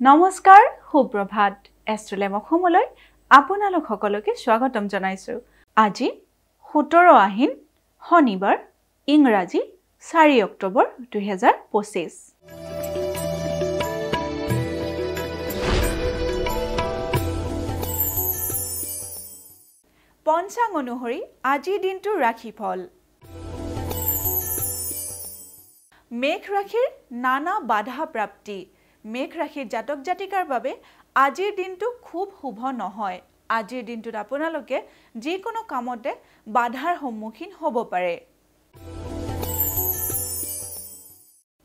নমস্কাৰ সুপ্ৰভাত এষ্ট্ৰলেম অসমলৈ আপোনালোক সকলোকে স্বাগতম জনাইছো আজি 17 আহিন শনিবাৰ ইংৰাজী 4 অক্টোবৰ 2025 পঞ্চাং অনুসৰি আজিৰ দিনটো ৰাশিফল মেঘ ৰাশিৰ নানা বাধা প্ৰাপ্তি মেঘ ৰাশিৰ জাতক জাতিকাৰ বাবে আজিৰ দিনটো খুব শুভ নহয় আজিৰ দিনটোত আপোনালোকে যিকোনো কামতে বাধাৰ সন্মুখীন হ'ব পাৰে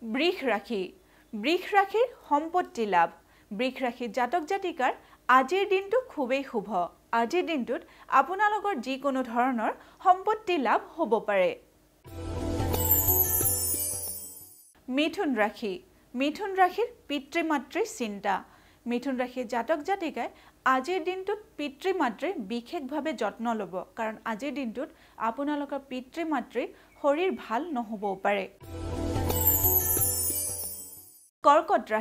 বৃষ ৰাশিৰ সম্পত্তি লাভ বৃষ ৰাশিৰ জাতক জাতিকাৰ আজিৰ দিনটো খুবেই শুভ আজিৰ দিনটোত আপোনালোকৰ যিকোনো ধৰণৰ সম্পত্তি লাভ হ'ব পাৰে মিথুন ৰাশিৰ পিতৃ-মাতৃৰ চিন্তা মিথুন ৰাশিৰ জাতক জাতিকাই আজিৰ দিনটোত পিতৃ-মাতৃৰ বিশেষভাৱে যত্ন ল'ব কাৰণ আজিৰ দিনটোত আপোনালোকৰ পিতৃ-মাতৃৰ শৰীৰ ভাল নহ'বও পাৰে কৰ্কট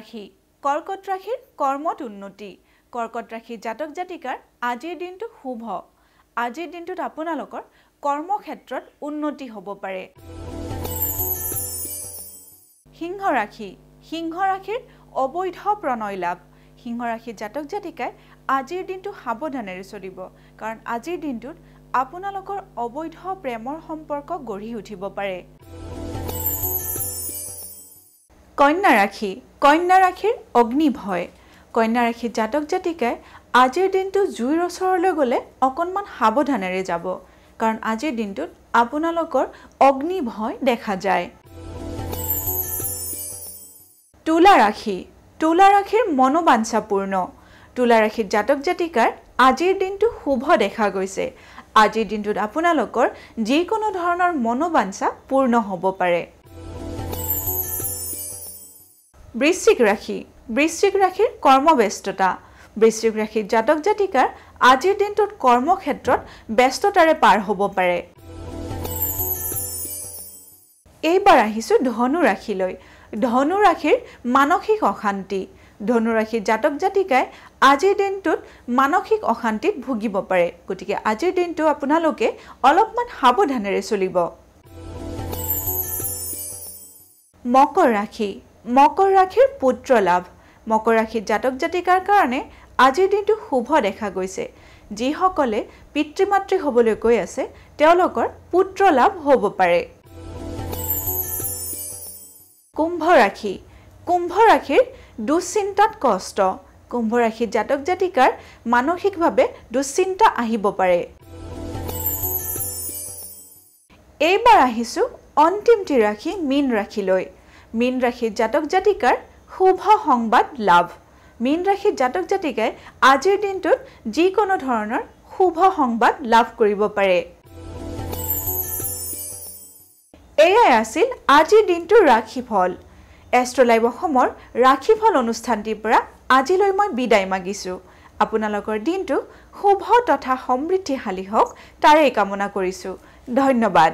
ৰাশিৰ কৰ্মত উন্নতি কৰ্কট ৰাশিৰ জাতক জাতিকাৰ আজিৰ দিনটো শুভ আজিৰ দিনটোত আপোনালোকৰ কৰ্মক্ষেত্ৰত উন্নতি হ'ব পাৰে সিংহ ৰাশিৰ অবৈধ প্ৰণয় লাভ সিংহ ৰাশিৰ জাতক জাতিকাই আজিৰ দিনটো সাৱধানেৰে চলিব কাৰণ আজিৰ দিনটোত আপোনালোকৰ অবৈধ প্ৰেমৰ সম্পৰ্ক গঢ়ি উঠিব পাৰে কন্যা ৰাশিৰ অগ্নিভয় কন্যা ৰাশিৰ জাতক জাতিকাই আজিৰ দিনটো জুইৰ ওচৰলৈ গ'লে অকণমান সাৱধানেৰে যাব কাৰণ আজিৰ দিনটোত আপোনালোকৰ অগ্নিভয় দেখা যায় তুলা ৰাশিৰ মনোবাঞ্ছাপূৰ্ণ তুলা ৰাশিৰ জাতক জাতিকাৰ আজিৰ দিনটো শুভ দেখা গৈছে আজিৰ দিনটোত আপোনালোকৰ যিকোনো ধৰণৰ মনোবাঞ্ছা পূৰ্ণ হ'ব পাৰে বৃশ্চিক ৰাশিৰ কৰ্মব্যস্ততা বৃশ্চিক ৰাশিৰ জাতক জাতিকাৰ আজিৰ দিনটোত কৰ্মক্ষেত্ৰত ব্যস্ততাৰে পাৰ হ'ব পাৰে এইবাৰ আহিছো ধনু ৰাশিৰ মানসিক অশান্তি ধনু ৰাশিৰ জাতক জাতিকাই আজিৰ দিনটোত মানসিক অশান্তিত ভুগিব পাৰে গতিকে আজিৰ দিনটো আপোনালোকে অলপমান সাৱধানেৰে চলিব মকৰ ৰাশিৰ পুত্ৰ লাভ মকৰ ৰাশিৰ জাতক জাতিকাৰ কাৰণে আজিৰ দিনটো শুভ দেখা গৈছে যিসকলে পিতৃ-মাতৃ হ'বলৈ গৈ আছে তেওঁলোকৰ পুত্ৰ লাভ হ'ব পাৰে কুম্ভ ৰাশিৰ দুশ্চিন্তাত কষ্ট কুম্ভ ৰাশিৰ জাতক জাতিকাৰ মানসিকভাৱে দুশ্চিন্তা আহিব পাৰে এইবাৰ আহিছো অন্তিমটি ৰাশি মীন ৰাশিৰ জাতক জাতিকাৰ শুভ সংবাদ লাভ মীন ৰাশিৰ জাতক জাতিকাই আজিৰ দিনটোত যিকোনো ধৰণৰ শুভ সংবাদ লাভ কৰিব পাৰে এয়াই আছিল আজিৰ দিনটোৰ ৰাশিফল এষ্ট্ৰলাইভ অসমৰ ৰাশিফল অনুষ্ঠানটিৰ পৰা আজিলৈ মই বিদায় মাগিছো আপোনালোকৰ দিনটো শুভ তথা সমৃদ্ধিশালী হওক তাৰেই কামনা কৰিছো ধন্যবাদ